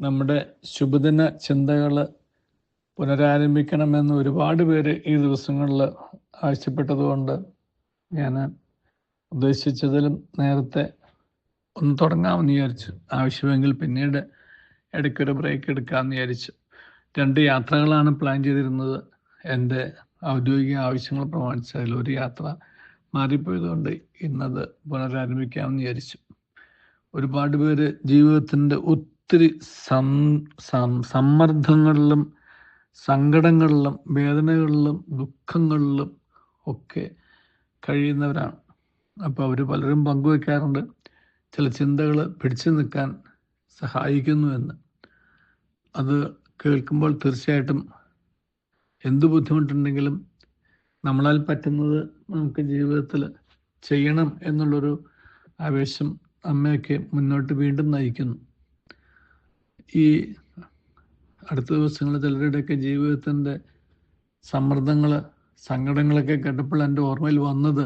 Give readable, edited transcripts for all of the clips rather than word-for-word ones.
നമ്മുടെ ശുഭദിന ചിന്തകൾ പുനരാരംഭിക്കണമെന്ന് ഒരുപാട് പേര് ഈ ദിവസങ്ങളിൽ ആവശ്യപ്പെട്ടതുകൊണ്ട് ഞാൻ ഉദ്ദേശിച്ചതിലും നേരത്തെ ഒന്ന് തുടങ്ങാമെന്ന് വിചാരിച്ചു. ആവശ്യമെങ്കിൽ പിന്നീട് ഇടയ്ക്കൊരു ബ്രേക്ക് എടുക്കാമെന്ന് വിചാരിച്ചു. 2 യാത്രകളാണ് പ്ലാൻ ചെയ്തിരുന്നത്. എൻ്റെ ഔദ്യോഗിക ആവശ്യങ്ങൾ പ്രമാണിച്ച് അതിലൊരു യാത്ര മാറിപ്പോയതുകൊണ്ട് ഇന്നത് പുനരാരംഭിക്കാമെന്ന് വിചാരിച്ചു. ഒരുപാട് പേര് ജീവിതത്തിൻ്റെ ഒത്തിരി സമ്മർദ്ദങ്ങളിലും സങ്കടങ്ങളിലും വേദനകളിലും ദുഃഖങ്ങളിലും ഒക്കെ കഴിയുന്നവരാണ്. അപ്പോൾ അവർ പലരും പങ്കുവയ്ക്കാറുണ്ട് ചില ചിന്തകൾ പിടിച്ചു നിൽക്കാൻ സഹായിക്കുന്നുവെന്ന്. അത് കേൾക്കുമ്പോൾ തീർച്ചയായിട്ടും എന്ത് ബുദ്ധിമുട്ടുണ്ടെങ്കിലും നമ്മളാൽ പറ്റുന്നത് നമുക്ക് ജീവിതത്തിൽ ചെയ്യണം എന്നുള്ളൊരു ആവേശം അമ്മയൊക്കെ മുന്നോട്ട് വീണ്ടും നയിക്കുന്നു. ഈ അടുത്ത ദിവസങ്ങളിൽ ചിലരുടെയൊക്കെ ജീവിതത്തിൻ്റെ സമ്മർദ്ദങ്ങൾ സങ്കടങ്ങളൊക്കെ കേട്ടപ്പോൾ എൻ്റെ ഓർമ്മയിൽ വന്നത്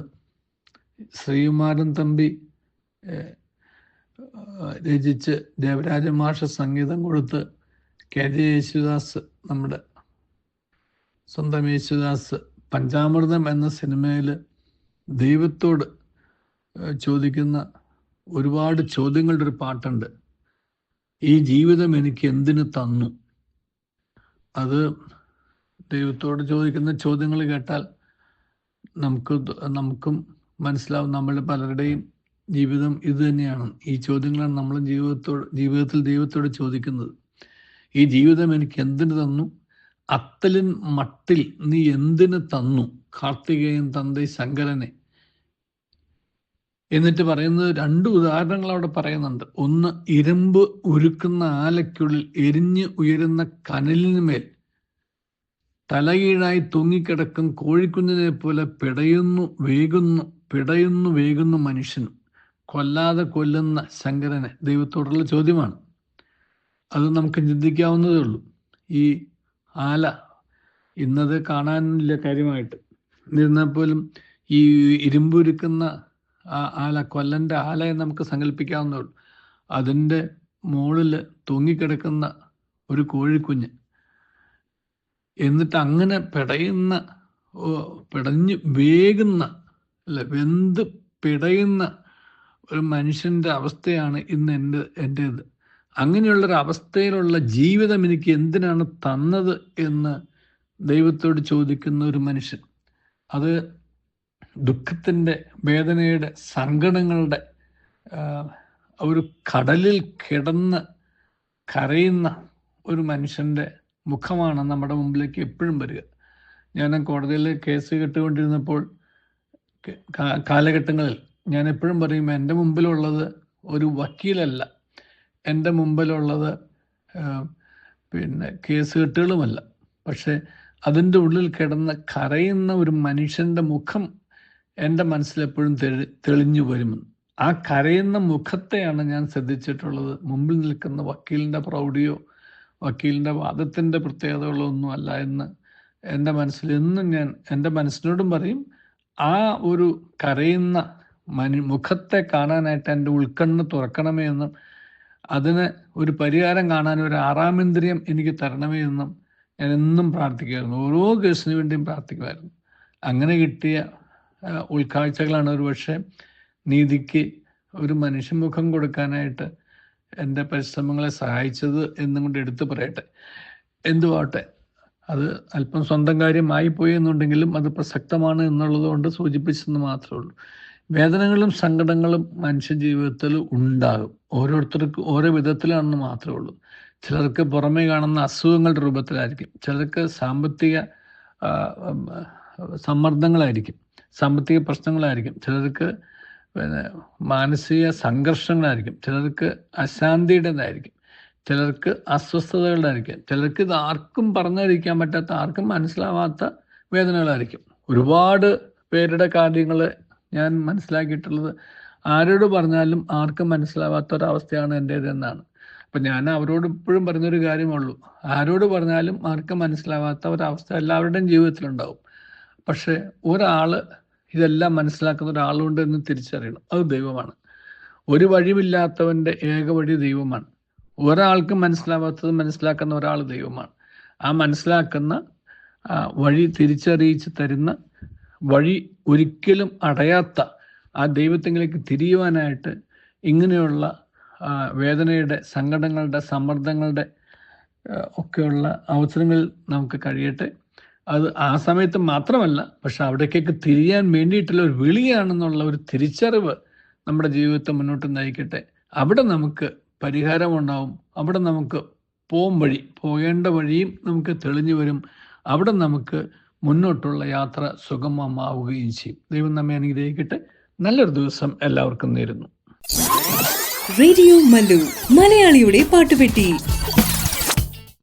ശ്രീകുമാരൻ തമ്പി രചിച്ച് ദേവരാജ മാഷ് സംഗീതം കൊടുത്ത് KJ യേശുദാസ്, നമ്മുടെ സ്വന്തം യേശുദാസ്, പഞ്ചാമൃതം എന്ന സിനിമയിൽ ദൈവത്തോട് ചോദിക്കുന്ന ഒരുപാട് ചോദ്യങ്ങളുടെ ഒരു പാട്ടുണ്ട്. ഈ ജീവിതം എനിക്ക് എന്തിനു തന്നു? അത് ദൈവത്തോട് ചോദിക്കുന്ന ചോദ്യങ്ങൾ കേട്ടാൽ നമുക്കും മനസ്സിലാവും നമ്മൾ പലരുടെയും ജീവിതം ഇത് തന്നെയാണ്. ഈ ചോദ്യങ്ങളാണ് നമ്മൾ ജീവിതത്തിൽ ദൈവത്തോട് ചോദിക്കുന്നത്. ഈ ജീവിതം എനിക്ക് എന്തിനു തന്നു? അത്തലിൻ മട്ടിൽ നീ എന്തിനു തന്നു കാർത്തികേയൻ തന്തൈ ശങ്കരനെ? എന്നിട്ട് പറയുന്നത് 2 ഉദാഹരണങ്ങൾ അവിടെ പറയുന്നുണ്ട്. ഒന്ന്, ഇരുമ്പ് ഉരുക്കുന്ന ആലയ്ക്കുള്ളിൽ എരിഞ്ഞ് ഉയരുന്ന കനലിന് മേൽ തലകീഴായി തൂങ്ങിക്കിടക്കും കോഴിക്കുഞ്ഞിനെ പോലെ പിടയുന്നു വേകുന്നു മനുഷ്യൻ, കൊല്ലാതെ കൊല്ലുന്ന ശങ്കരനെ. ദൈവത്തോടുള്ള ചോദ്യമാണ്. അത് നമുക്ക് ചിന്തിക്കാവുന്നതേ ഉള്ളൂ. ഈ ആല ഇന്നത് കാണാനില്ല കാര്യമായിട്ട്, എന്നിരുന്നാൽ പോലും ഈ ഇരുമ്പുരുക്കുന്ന ആല, കൊല്ലൻ്റെ ആലയെ നമുക്ക് സങ്കല്പിക്കാവുന്നേ ഉള്ളൂ. അതിൻ്റെ മുകളിൽ തൂങ്ങിക്കിടക്കുന്ന ഒരു കോഴിക്കുഞ്ഞ്, എന്നിട്ട് അങ്ങനെ പിടഞ്ഞ് വേകുന്ന, വെന്ത് പിടയുന്ന ഒരു മനുഷ്യൻ്റെ അവസ്ഥയാണ് ഇന്ന് എൻ്റേത്. അങ്ങനെയുള്ളൊരവസ്ഥയിലുള്ള ജീവിതം എനിക്ക് എന്തിനാണ് തന്നത് എന്ന് ദൈവത്തോട് ചോദിക്കുന്ന ഒരു മനുഷ്യൻ. അത് ദുഃഖത്തിൻ്റെ, വേദനയുടെ, സങ്കടങ്ങളുടെ ഒരു കടലിൽ കിടന്ന് കരയുന്ന ഒരു മനുഷ്യൻ്റെ മുഖമാണ് നമ്മുടെ മുമ്പിലേക്ക് എപ്പോഴും വരിക. ഞാൻ കോടതിയിൽ കേസ് കേട്ടുകൊണ്ടിരുന്നപ്പോൾ കാലഘട്ടങ്ങളിൽ ഞാൻ എപ്പോഴും പറയും, എൻ്റെ മുമ്പിലുള്ളത് ഒരു വക്കീലല്ല, എൻ്റെ മുമ്പിലുള്ളത് കേസ് കെട്ടുകളുമല്ല, പക്ഷേ അതിൻ്റെ ഉള്ളിൽ കിടന്ന് കരയുന്ന ഒരു മനുഷ്യൻ്റെ മുഖം എൻ്റെ മനസ്സിലെപ്പോഴും തെളിഞ്ഞു വരുമെന്ന്. ആ കരയുന്ന മുഖത്തെയാണ് ഞാൻ ശ്രദ്ധിച്ചിട്ടുള്ളത്. മുമ്പിൽ നിൽക്കുന്ന വക്കീലിൻ്റെ പ്രൗഢിയോ വക്കീലിൻ്റെ വാദത്തിൻ്റെ പ്രത്യേകതകളോ ഒന്നും അല്ല എന്ന് എൻ്റെ മനസ്സിൽ എന്നും ഞാൻ എൻ്റെ മനസ്സിനോടും പറയും. ആ ഒരു കരയുന്ന മുഖത്തെ കാണാനായിട്ട് എൻ്റെ ഉൾക്കണ്ണ് തുറക്കണമേ എന്നും അതിന് ഒരു പരിഹാരം കാണാൻ ഒരു 6ാം ഇന്ദ്രിയം എനിക്ക് തരണമേ എന്നും ഞാൻ എന്നും പ്രാർത്ഥിക്കുമായിരുന്നു. ഓരോ കേസിന് വേണ്ടിയും പ്രാർത്ഥിക്കുമായിരുന്നു. അങ്ങനെ കിട്ടിയ ഉൾക്കാഴ്ചകളാണ് ഒരുപക്ഷെ നീതിക്ക് ഒരു മനുഷ്യമുഖം കൊടുക്കാനായിട്ട് എൻ്റെ പരിശ്രമങ്ങളെ സഹായിച്ചത് എന്നും കൊണ്ട് എടുത്തു പറയട്ടെ. എന്തുവാട്ടെ, അത് അല്പം സ്വന്തം കാര്യമായി പോയി എന്നുണ്ടെങ്കിലും അത് പ്രസക്തമാണ് എന്നുള്ളത് കൊണ്ട് സൂചിപ്പിച്ചെന്ന് മാത്രമേ ഉള്ളൂ. വേദനകളും സങ്കടങ്ങളും മനുഷ്യ ജീവിതത്തിൽ ഉണ്ടാകും. ഓരോരുത്തർക്കും ഓരോ വിധത്തിലാണെന്ന് മാത്രമേ ഉള്ളൂ. ചിലർക്ക് പുറമേ കാണുന്ന അസുഖങ്ങളുടെ രൂപത്തിലായിരിക്കും, ചിലർക്ക് സാമ്പത്തിക സമ്മർദ്ദങ്ങളായിരിക്കും, സാമ്പത്തിക പ്രശ്നങ്ങളായിരിക്കും, ചിലർക്ക് മാനസിക സംഘർഷങ്ങളായിരിക്കും, ചിലർക്ക് അശാന്തിയുടേതായിരിക്കും, ചിലർക്ക് അസ്വസ്ഥതകളുടെ, ചിലർക്ക് ഇത് ആർക്കും പറഞ്ഞറിയിക്കാൻ പറ്റാത്ത, ആർക്കും മനസ്സിലാവാത്ത വേദനകളായിരിക്കും. ഒരുപാട് പേരുടെ കാര്യങ്ങൾ ഞാൻ മനസ്സിലാക്കിയിട്ടുള്ളത് ആരോട് പറഞ്ഞാലും ആർക്കും മനസ്സിലാവാത്ത ഒരവസ്ഥയാണ് എൻ്റേതെന്നാണ്. അപ്പം ഞാൻ അവരോട് ഇപ്പോഴും പറഞ്ഞൊരു കാര്യമുള്ളൂ, ആരോട് പറഞ്ഞാലും ആർക്കും മനസ്സിലാവാത്ത ഒരവസ്ഥ എല്ലാവരുടെയും ജീവിതത്തിലുണ്ടാവും. പക്ഷേ ഒരാൾ ഇതെല്ലാം മനസ്സിലാക്കുന്ന ഒരാളുണ്ട് എന്ന് തിരിച്ചറിയണം. അത് ദൈവമാണ്. ഒരു വഴിയില്ലാത്തവൻ്റെ ഏക വഴി ദൈവമാണ്. ഒരാൾക്ക് മനസ്സിലാവാത്തത് മനസ്സിലാക്കുന്ന ഒരാൾ ദൈവമാണ്. ആ മനസ്സിലാക്കുന്ന വഴി തിരിച്ചറിയിച്ച് തരുന്ന, വഴി ഒരിക്കലും അടയാത്ത ആ ദൈവത്തിലേക്ക് തിരിയുവാനായിട്ട് ഇങ്ങനെയുള്ള വേദനയുടെ, സങ്കടങ്ങളുടെ, സമ്മർദ്ദങ്ങളുടെ ഒക്കെയുള്ള അവസരങ്ങളിൽ നമുക്ക് കഴിയട്ടെ. അത് ആ സമയത്ത് മാത്രമല്ല, പക്ഷെ അവിടേക്കൊക്കെ തിരിയാൻ വേണ്ടിയിട്ടുള്ള ഒരു വിളിയാണെന്നുള്ള ഒരു തിരിച്ചറിവ് നമ്മുടെ ജീവിതത്തെ മുന്നോട്ട് നയിക്കട്ടെ. അവിടെ നമുക്ക് പരിഹാരമുണ്ടാവും. അവിടെ നമുക്ക് പോകേണ്ട വഴിയും നമുക്ക് തെളിഞ്ഞു വരും. അവിടെ നമുക്ക് മുന്നോട്ടുള്ള യാത്ര സുഗമമാവുകയും ചെയ്യും. ദൈവം നമ്മെ അനുഗ്രഹിക്കട്ടെ. നല്ലൊരു ദിവസം എല്ലാവർക്കും നേരുന്നു. റേഡിയോ മല്ലു, മലയാളിയുടെ പാട്ടുപെട്ടി.